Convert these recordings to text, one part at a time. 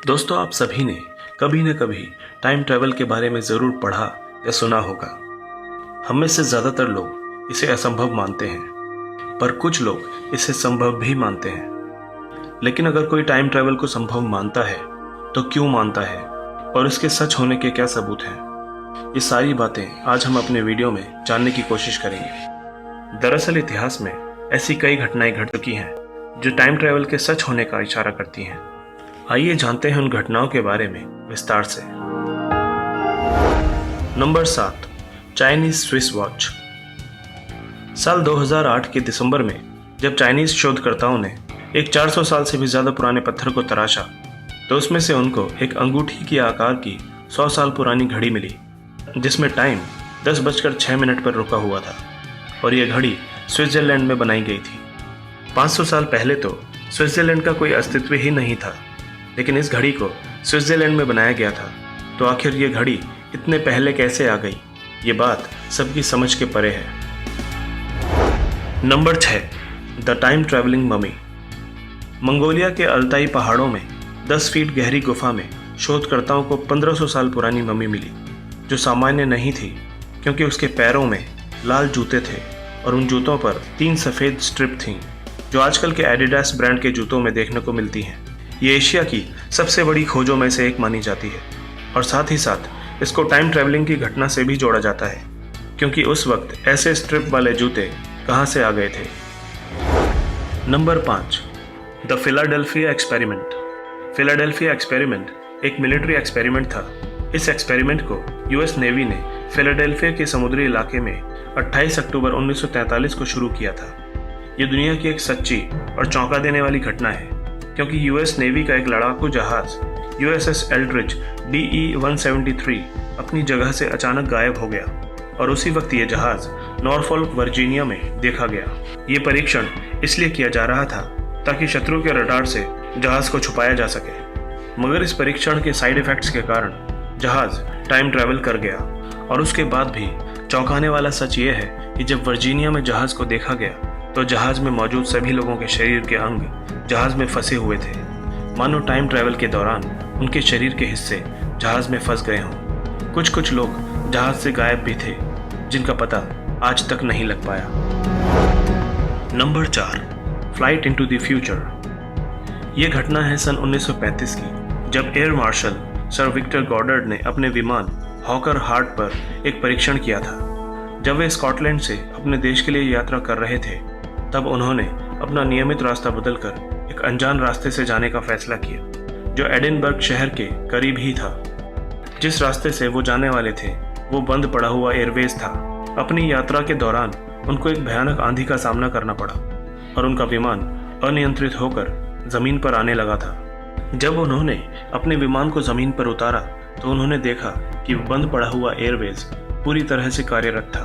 दोस्तों, आप सभी ने कभी न कभी टाइम ट्रैवल के बारे में ज़रूर पढ़ा या सुना होगा। हम में से ज़्यादातर लोग इसे असंभव मानते हैं, पर कुछ लोग इसे संभव भी मानते हैं। लेकिन अगर कोई टाइम ट्रैवल को संभव मानता है तो क्यों मानता है और इसके सच होने के क्या सबूत हैं, ये सारी बातें आज हम अपने वीडियो में जानने की कोशिश करेंगे। दरअसल इतिहास में ऐसी कई घटनाएं घट चुकी हैं जो टाइम ट्रैवल के सच होने का इशारा करती हैं। आइए जानते हैं उन घटनाओं के बारे में विस्तार से। Number 7, Chinese Swiss watch. साल 2008 के दिसंबर में जब चाइनीज शोधकर्ताओं ने एक 400 साल से भी ज्यादा पुराने पत्थर को तराशा तो उसमें से उनको एक अंगूठी के आकार की 100 साल पुरानी घड़ी मिली, जिसमें टाइम 10:06 पर रुका हुआ था और यह घड़ी स्विट्जरलैंड में बनाई गई थी। 500 साल पहले तो स्विट्जरलैंड का कोई अस्तित्व ही नहीं था, लेकिन इस घड़ी को स्विट्जरलैंड में बनाया गया था। तो आखिर ये घड़ी इतने पहले कैसे आ गई, ये बात सबकी समझ के परे है। Number 6, the time travelling mummy. Mongolia के अल्ताई पहाड़ों में 10 फीट गहरी गुफा में शोधकर्ताओं को 1500 साल पुरानी ममी मिली, जो सामान्य नहीं थी क्योंकि उसके पैरों में लाल जूते थे और उन जूतों पर 3 सफ़ेद स्ट्रिप थीं, जो आजकल के एडिडास ब्रांड के जूतों में देखने को मिलती हैं। ये एशिया की सबसे बड़ी खोजों में से एक मानी जाती है और साथ ही साथ इसको टाइम ट्रैवलिंग की घटना से भी जोड़ा जाता है, क्योंकि उस वक्त ऐसे स्ट्रिप वाले जूते कहाँ से आ गए थे। Number 5, the Philadelphia experiment. Philadelphia experiment एक मिलिट्री एक्सपेरिमेंट था। इस एक्सपेरिमेंट को यूएस नेवी ने फिलाडेल्फिया के समुद्री इलाके में 28 अक्टूबर 1943 को शुरू किया था। ये दुनिया की एक सच्ची और चौंका देने वाली घटना है, क्योंकि यूएस नेवी का एक लड़ाकू जहाज USS एल्ड्रिच DE-173 अपनी जगह से अचानक गायब हो गया और उसी वक्त ये जहाज नॉरफॉल्क वर्जीनिया में देखा गया। ये परीक्षण इसलिए किया जा रहा था ताकि शत्रु के रडार से जहाज को छुपाया जा सके, मगर इस परीक्षण के साइड इफेक्ट्स के कारण जहाज टाइम ट्रैवल कर गया। और उसके बाद भी चौंकाने वाला सच ये है कि जब वर्जीनिया में जहाज को देखा गया तो जहाज में मौजूद सभी लोगों के शरीर के अंग जहाज में फंसे हुए थे, मानो टाइम ट्रैवल के दौरान उनके शरीर के हिस्से जहाज में फंस गए हों। कुछ लोग जहाज से गायब भी थे, जिनका पता आज तक नहीं लग पाया। Number 4, flight into the future. ये घटना है सन 1935 की, जब एयर मार्शल सर विक्टर गॉडर्ड ने अपने विमान हॉकर हार्ट पर एक परीक्षण किया था। जब वे स्कॉटलैंड से अपने देश के लिए यात्रा कर रहे थे, तब उन्होंने अपना नियमित रास्ता बदलकर एक अनजान रास्ते से जाने का फैसला किया, जो एडिनबर्ग शहर के करीब ही था। जिस रास्ते से वो जाने वाले थे वो बंद पड़ा हुआ एयरवेज था। अपनी यात्रा के दौरान उनको एक भयानक आंधी का सामना करना पड़ा और उनका विमान अनियंत्रित होकर जमीन पर आने लगा था। जब उन्होंने अपने विमान को जमीन पर उतारा तो उन्होंने देखा कि बंद पड़ा हुआ एयरवेज पूरी तरह से कार्यरत था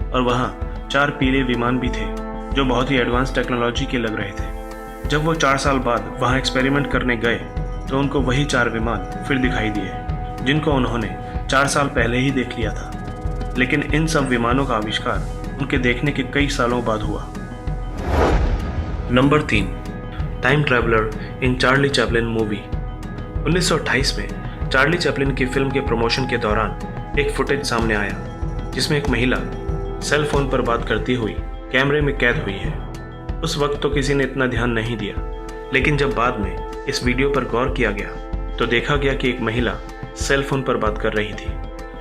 और वहाँ 4 पीले विमान भी थे, जो बहुत ही एडवांस टेक्नोलॉजी के लग रहे थे। जब वो 4 साल बाद वहाँ एक्सपेरिमेंट करने गए तो उनको वही 4 विमान फिर दिखाई दिए, जिनको उन्होंने 4 साल पहले ही देख लिया था। लेकिन इन सब विमानों का आविष्कार उनके देखने के कई सालों बाद हुआ। नंबर 3, टाइम ट्रैवलर इन चार्ली चैपलिन मूवी। 1928 में चार्ली चैपलिन की फिल्म के प्रमोशन के दौरान एक फुटेज सामने आया, जिसमें एक महिला सेल फोन पर बात करती हुई कैमरे में कैद हुई है। उस वक्त तो किसी ने इतना ध्यान नहीं दिया, लेकिन जब बाद में इस वीडियो पर गौर किया गया तो देखा गया कि एक महिला सेल फोन पर बात कर रही थी,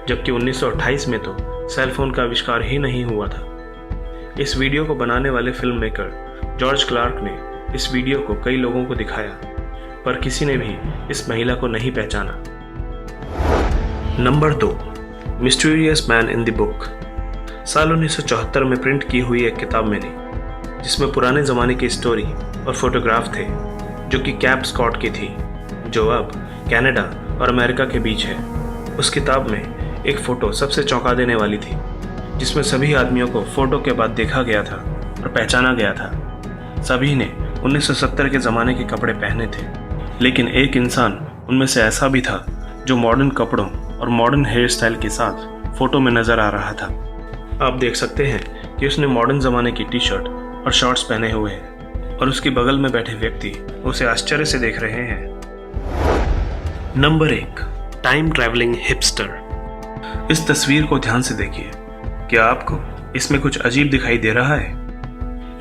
जबकि 1928 में तो सेल फोन का आविष्कार ही नहीं हुआ था। इस वीडियो को बनाने वाले फिल्म मेकर जॉर्ज क्लार्क ने इस वीडियो को कई लोगों को दिखाया, पर किसी ने भी इस महिला को नहीं पहचाना। Number 2, mysterious man in the book. साल 1974 में प्रिंट की हुई एक किताब मिली, जिसमें पुराने ज़माने की स्टोरी और फोटोग्राफ थे, जो कि कैप स्कॉट की थी, जो अब कनाडा और अमेरिका के बीच है। उस किताब में एक फ़ोटो सबसे चौंका देने वाली थी, जिसमें सभी आदमियों को फ़ोटो के बाद देखा गया था और पहचाना गया था। सभी ने 1970 के ज़माने के कपड़े पहने थे, लेकिन एक इंसान उनमें से ऐसा भी था जो मॉडर्न कपड़ों और मॉडर्न हेयर स्टाइल के साथ फ़ोटो में नज़र आ रहा था। आप देख सकते हैं कि उसने मॉडर्न ज़माने की टी शर्ट और शॉर्ट्स पहने हुए हैं और उसके बगल में बैठे व्यक्ति उसे आश्चर्य से देख रहे हैं। Number 1, time travelling hipster. इस तस्वीर को ध्यान से देखिए। क्या आपको इसमें कुछ अजीब दिखाई दे रहा है?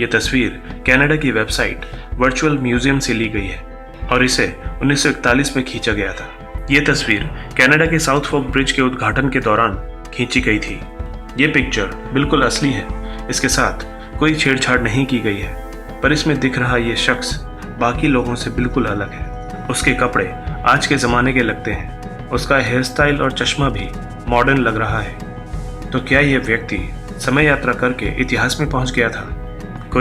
ये तस्वीर कनाडा की वेबसाइट वर्चुअल म्यूजियम से ली गई है और इसे 1941 में खींचा गया था। ये तस्वीर कनाडा के साउथ फोर्क ब्रिज के उद्घाटन के दौरान खींची गई थी। ये पिक्चर बिल्कुल असली है, इसके साथ कोई छेड़छाड़ नहीं की गई है, पर इसमें दिख रहा ये शख्स बाकी लोगों से बिल्कुल अलग है। उसके कपड़े आज के ज़माने के लगते हैं, उसका हेयर स्टाइल और चश्मा भी मॉडर्न लग रहा है। तो क्या यह व्यक्ति समय यात्रा करके इतिहास में पहुंच गया था?